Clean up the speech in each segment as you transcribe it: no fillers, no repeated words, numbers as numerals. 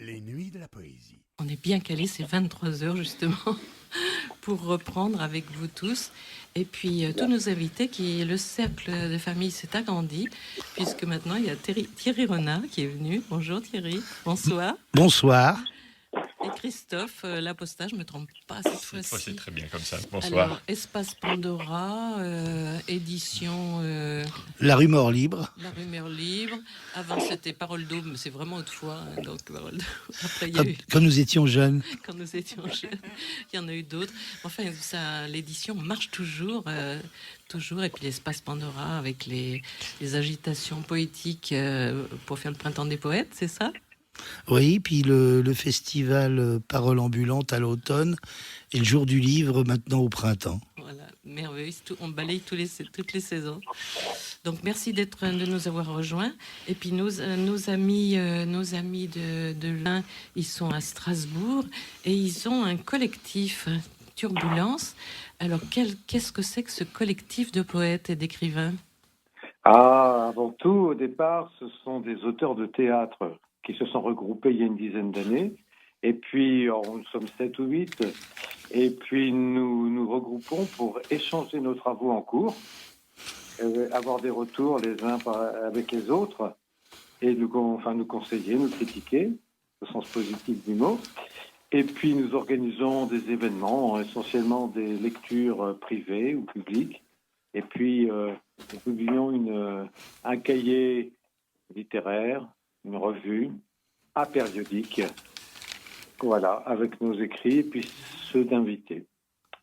Les nuits de la poésie. On est bien calé, c'est 23h justement, pour reprendre avec vous tous. Et puis tous nos invités, le cercle de famille s'est agrandi, puisque maintenant il y a Thierry Renard qui est venu. Bonjour Thierry, bonsoir. Bonsoir. Et Christophe Laposta, je ne me trompe pas cette fois-ci. Cette fois, c'est très bien comme ça. Bonsoir. Alors, Espace Pandora, édition... La rumeur libre. La rumeur libre. Avant, c'était Parole d'eau, mais c'est vraiment autrefois. Hein, donc, Parole d'eau. Après, il y a eu... Quand nous étions jeunes. Quand nous étions jeunes. Il y en a eu d'autres. Enfin, l'édition marche toujours. Toujours. Et puis, l'Espace Pandora avec les agitations poétiques pour faire le printemps des poètes, c'est ça ? Oui, puis le festival Parole ambulante à l'automne et le jour du livre maintenant au printemps. Voilà, merveilleux. On balaye toutes les saisons. Donc merci de nous avoir rejoints. Et puis nos amis de l'Ain, ils sont à Strasbourg et ils ont un collectif, Turbulence. Alors qu'est-ce que c'est que ce collectif de poètes et d'écrivains ? Avant tout, au départ, ce sont des auteurs de théâtre qui se sont regroupés il y a une dizaine d'années. Et puis, nous sommes 7 ou 8. Et puis, nous regroupons pour échanger nos travaux en cours, avoir des retours les uns avec les autres, et nous conseiller, nous critiquer, au sens positif du mot. Et puis, nous organisons des événements, essentiellement des lectures privées ou publiques. Et puis, nous publions un cahier littéraire, une revue apériodique, voilà, avec nos écrits et puis ceux d'invités.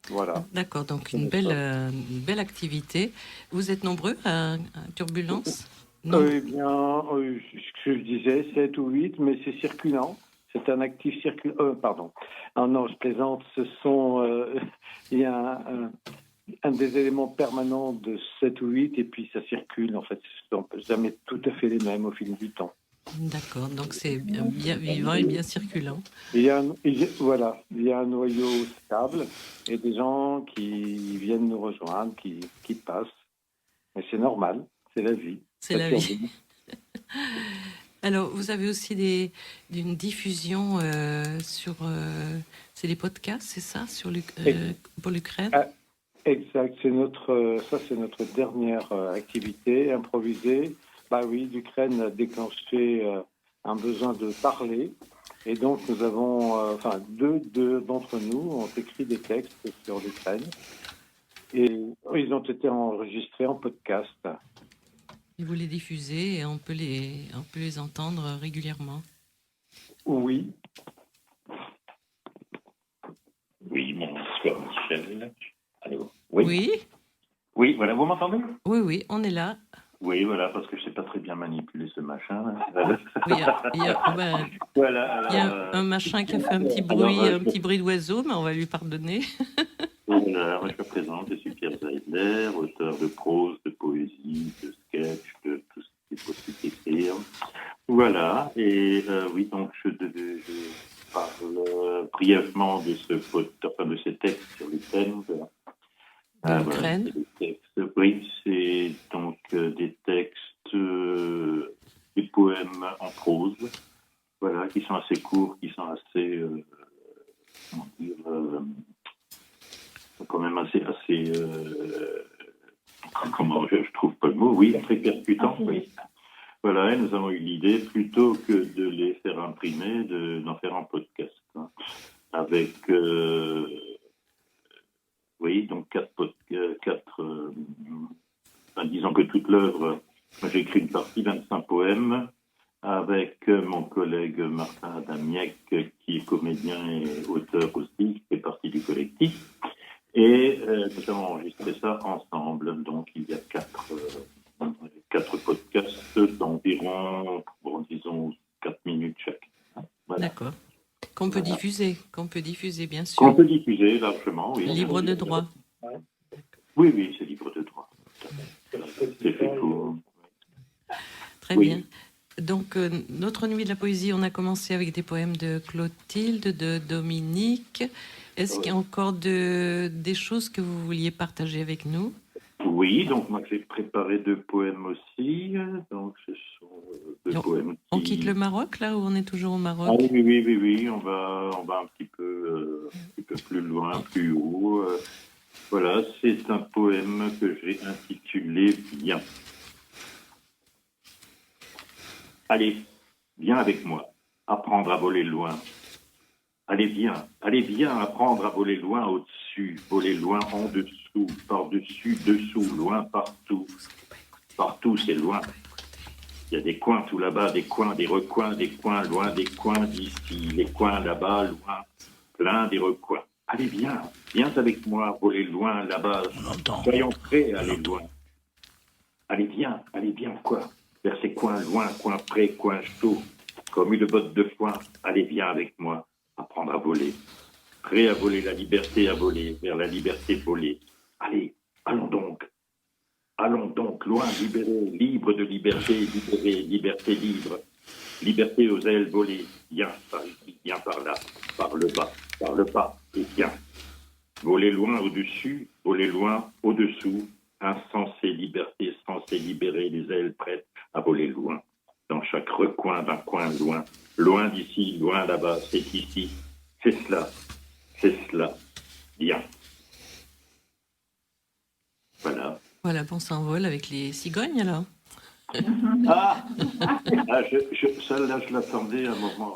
Voilà. D'accord, donc une belle activité. Vous êtes nombreux à Turbulence ? Eh bien, ce que je disais, 7 ou 8, mais c'est circulant. C'est un actif circulant. Pardon. Non, je plaisante. Il y a un des éléments permanents de 7 ou 8, et puis ça circule. En fait, ce ne sont jamais tout à fait les mêmes au fil du temps. D'accord, donc c'est bien vivant et bien circulant. Il y a un noyau stable et des gens qui viennent nous rejoindre, qui passent. Mais c'est normal, c'est la vie. C'est la vie. Alors, vous avez aussi une diffusion sur... c'est les podcasts, c'est ça, pour l'Ukraine ? Exact, c'est notre dernière activité improvisée. Bah oui, l'Ukraine a déclenché un besoin de parler. Et donc, nous avons, deux d'entre nous ont écrit des textes sur l'Ukraine. Et ils ont été enregistrés en podcast. Et vous les diffusez et on peut les entendre régulièrement. Oui. Oui, bonsoir Michel. Allô ? Oui. Oui, voilà, vous m'entendez ? Oui, on est là. Oui, voilà, parce que je ne sais pas très bien manipuler ce machin. Oui, il y a un machin qui a fait un petit bruit d'oiseau, mais on va lui pardonner. Voilà, moi je me présente, je suis Pierre Zeidler, auteur de prose, de poésie, de sketch, de tout ce qui est possible d'écrire. Voilà, et oui, donc je parle brièvement de ces textes sur l'Ukraine. L'Ukraine. Oui, c'est donc des textes, des poèmes en prose, voilà, qui sont assez courts, qui sont assez, quand même assez, comment je trouve pas le mot, oui, très percutants, oui. Voilà, et nous avons eu l'idée, plutôt que de les faire imprimer, d'en faire un podcast, hein, avec... oui, donc disons que toute l'œuvre, j'ai écrit une partie, 25 poèmes, avec mon collègue Martin Adamiec, qui est comédien et auteur aussi, qui fait partie du collectif. Et nous avons enregistré ça ensemble. Donc il y a quatre podcasts d'environ, disons, 4 minutes chaque. Voilà. D'accord. Qu'on peut diffuser, bien sûr. Qu'on peut diffuser largement, oui. Libre de droit. Oui, c'est libre de droit. C'est fait pour... Très bien. Donc, notre nuit de la poésie, on a commencé avec des poèmes de Clotilde, de Dominique. Est-ce qu'il y a encore des choses que vous vouliez partager avec nous ? Oui, donc moi j'ai préparé 2 poèmes aussi. Donc ce sont 2 poèmes. On quitte le Maroc, là, ou on est toujours au Maroc? Ah oui, on va un petit peu plus loin, plus haut. Voilà, c'est un poème que j'ai intitulé Bien. Allez, viens avec moi, apprendre à voler loin. Allez, viens apprendre à voler loin au-dessus, voler loin en dessous, par-dessus, dessous, loin, partout. Partout, c'est loin. Il y a des coins tout là-bas, des coins, des recoins, des coins, loin des coins d'ici, les coins là-bas, loin, plein des recoins. Allez, viens avec moi, voler loin là-bas. Soyons prêts à aller loin. Allez, viens, quoi? Vers ces coins loin, coins près, coins chauds, comme une botte de foin. Allez, viens avec moi, apprendre à voler. Prêt à voler la liberté, à voler, vers la liberté voler. Allez, allons donc, loin, libérés, libres de liberté, libérés, liberté libre. Liberté aux ailes volées, viens par ici, viens par là, par le bas, par le pas, et viens. Voler loin au-dessus, voler loin au-dessous, insensé liberté, censé libérer les ailes prêtes à voler loin. Dans chaque recoin d'un coin loin, loin d'ici, loin là-bas, c'est ici, c'est cela, viens. Voilà. Voilà, bon, on s'envole avec les cigognes, alors. Celle-là, je l'attendais à un moment.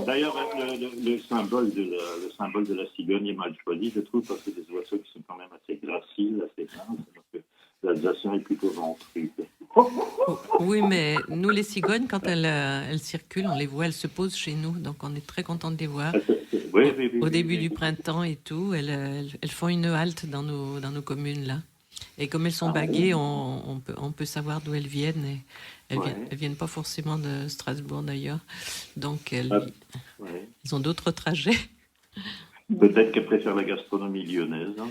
D'ailleurs, le symbole de la cigogne est mal choisi, je trouve, parce que c'est des oiseaux qui sont quand même assez graciles, assez minces, parce que l'Alsacien est plutôt ventru. Oui, mais nous, les cigognes, quand elles circulent, on les voit, elles se posent chez nous, donc on est très content de les voir. Au début du printemps et tout, elles font une halte dans nos communes, là. Et comme elles sont baguées, on peut savoir d'où elles viennent. Et elles viennent pas forcément de Strasbourg, d'ailleurs. Donc, elles ont d'autres trajets. Peut-être qu'elles préfèrent la gastronomie lyonnaise. Hein.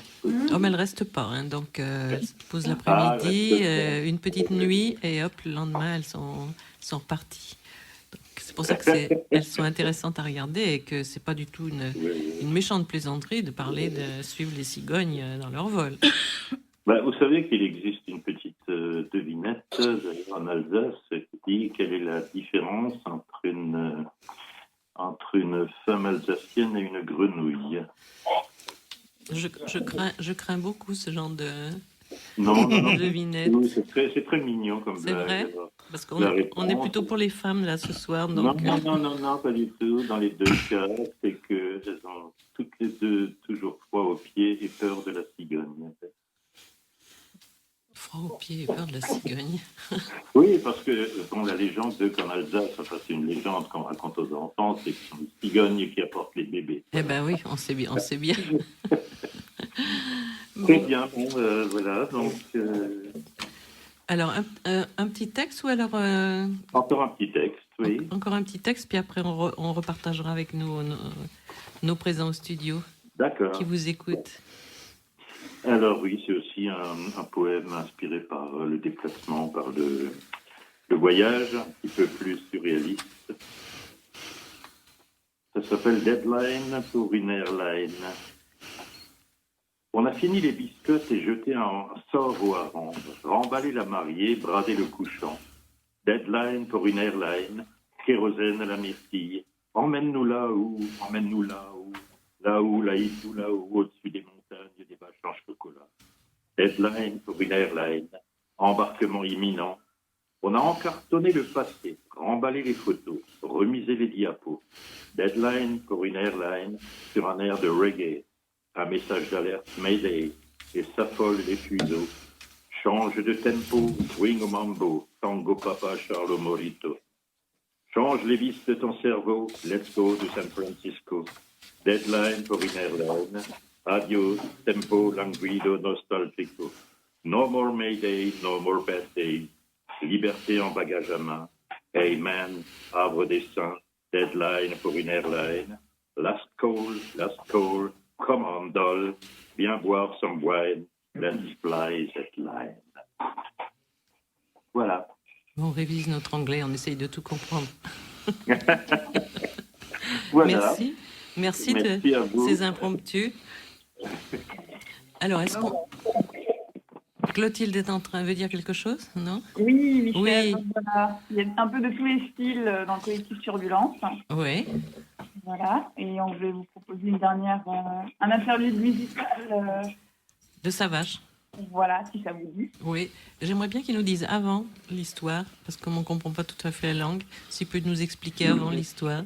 Oh, mais elles restent pas. Hein. Donc, elles se posent l'après-midi, une petite nuit, et hop, le lendemain, elles sont reparties. Donc, c'est pour ça qu'elles sont intéressantes à regarder et que c'est pas du tout une méchante plaisanterie de parler de suivre les cigognes dans leur vol. Vous savez qu'il existe une petite devinette en Alsace qui dit quelle est la différence entre une femme alsacienne et une grenouille. Je crains beaucoup ce genre de devinette. Oui, c'est très mignon comme blague. C'est vrai, parce qu'on est plutôt pour les femmes là ce soir. Donc... Non, pas du tout. Dans les deux cas, c'est qu'elles ont toutes les deux toujours froid aux pieds et peur de la cigogne. Froid aux pieds et peur de la cigogne. Oui, parce que la légende qu'en Alsace, c'est une légende qu'on raconte aux enfants, c'est que ce sont les cigognes qui apportent les bébés. Eh ben oui, on sait bien. Très bien, voilà, donc... Alors, un petit texte ou alors... Encore un petit texte, oui. Encore un petit texte, puis après on repartagera avec nos présents au studio. D'accord. Qui vous écoutent. Alors oui, c'est aussi un poème inspiré par le déplacement, par le voyage, un petit peu plus surréaliste. Ça s'appelle Deadline pour une airline. On a fini les biscottes et jeté un sort au hareng, remballé la mariée, bradé le couchant. Deadline pour une airline, kérosène à la myrtille. Emmène-nous là-haut, là-haut, au-dessus des montagnes et des vaches en chocolat. Deadline pour une airline, embarquement imminent. On a encartonné le passé, remballé les photos, remisé les diapos. Deadline pour une airline sur un air de reggae. Un message d'alerte Mayday et s'affole les fuseaux. Change de tempo, swing au mambo, tango papa Charlo Morito. Change les vis de ton cerveau, let's go de San Francisco. Deadline pour une airline. Adios, tempo languido nostalgico. No more Mayday, no more bad days. Liberté en bagage à main. Amen, arbre des saints. Deadline pour une airline. Last call. Come on, doll. Viens boire some wine. Let's fly that line. Voilà. On révise notre anglais, on essaye de tout comprendre. Voilà. Merci. Merci Merci à de vous. ces impromptus. Alors, est-ce qu'on... Clotilde est en train de dire quelque chose, non? Oui, Michel, Oui. donc voilà. Il y a un peu de tous les styles dans le collectif Turbulence. Oui. Voilà, et on voulait vous proposer une dernière, un interlude musical, De Savage. voilà, si ça vous dit. Oui. J'aimerais bien qu'ils nous disent avant l'histoire, parce qu'on ne comprend pas tout à fait la langue. S'il peut nous expliquer avant l'histoire.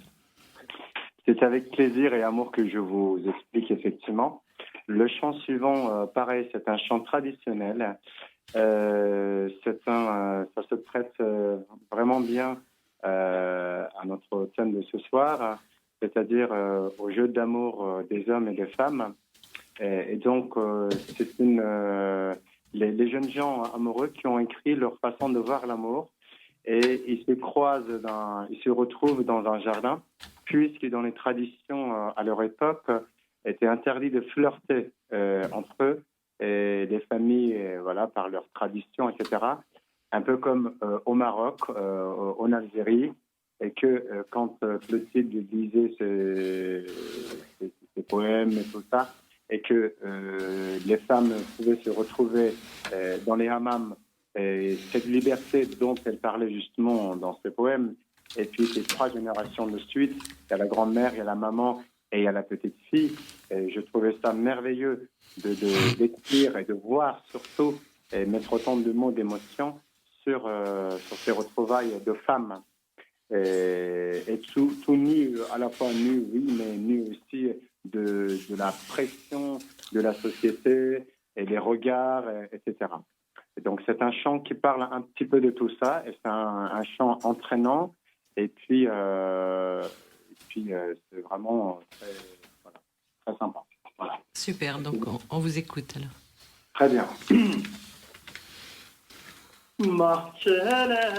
C'est avec plaisir et amour que je vous explique effectivement. Le chant suivant, pareil, c'est un chant traditionnel. Ça se prête vraiment bien à notre thème de ce soir, c'est-à-dire au jeu d'amour des hommes et des femmes. Et donc, c'est les jeunes gens amoureux qui ont écrit leur façon de voir l'amour. Et ils se croisent, ils se retrouvent dans un jardin, puisque dans les traditions à leur époque, était interdit de flirter entre eux et les familles, voilà, par leur tradition, etc. Un peu comme au Maroc, en Algérie, et que quand Clotilde lisait ses poèmes et tout ça, et que les femmes pouvaient se retrouver dans les hammams, et cette liberté dont elle parlait justement dans ses poèmes, et puis ces 3 générations de suite, il y a la grand-mère, il y a la maman et il y a la petite fille. Et je trouvais ça merveilleux d'écrire et de voir surtout, et mettre autant de mots d'émotion sur ces retrouvailles de femmes. Et tout nu, à la fois nu, oui, mais nu aussi de la pression de la société et des regards, etc. Et donc c'est un chant qui parle un petit peu de tout ça, et c'est un chant entraînant, et puis c'est vraiment voilà, très sympa. Voilà. Super, donc on vous écoute alors. Très bien. Bahçeler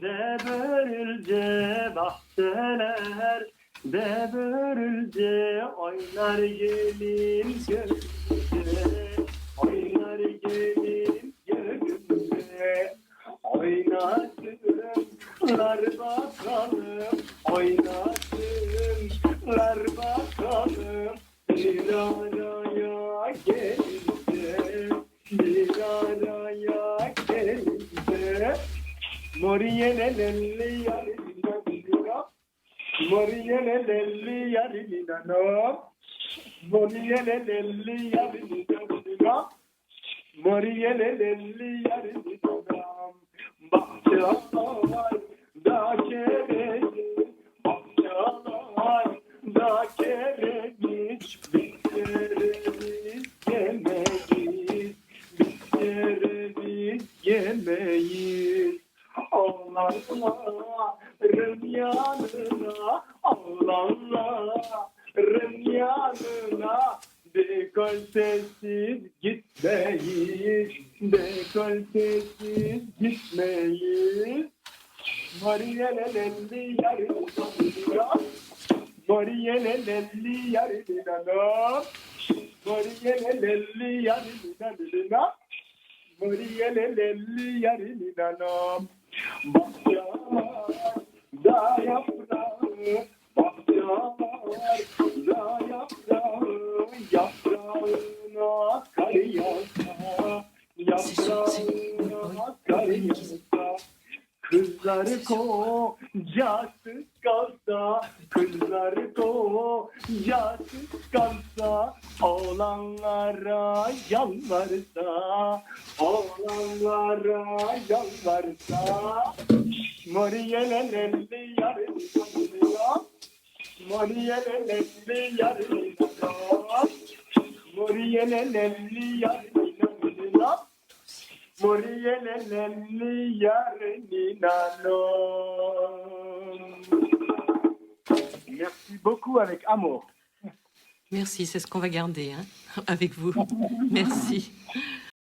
de börülce, bahçeler de börülce, oynar gelin gönlümde, oynar gelin gönlümde, oynasınlar bakalım, oynasınlar bakalım, bir araya gelince, bir araya gelince, Moriyelelelli yarilina, Moriyelelelli yarilina, Moriyelelelli yarilina, Moriyelelelli yarilina, bahçalar da kereviz, bahçalar da kereviz, biz kereviz yemeyiz, biz kereviz yemeyiz. Oğlanların yanına, oğlanların yanına, dekoltesiz gitmeyiz, dekoltesiz gitmeyiz. Moriyelelelli yarilina, Moriyelelelli yarilina, Moriyelelelli yarilina, Moriyelelelli yarilina. Bahçalar da yaprağı, bahçalar da yaprağı, yaprağına kar yağsa, yaprağına kar yağsa. Kızları kocasız kalsa, kızları kocasız kalsa, oğlanlara yalvarsa, oğlanlara yalvarsa. Moriyelelelli yarilina, Moriyelelelli yarilina, Moriyelelelli yarilina, Moriyelelelli yarilina. Merci beaucoup avec amour. Merci, c'est ce qu'on va garder hein, avec vous. Merci.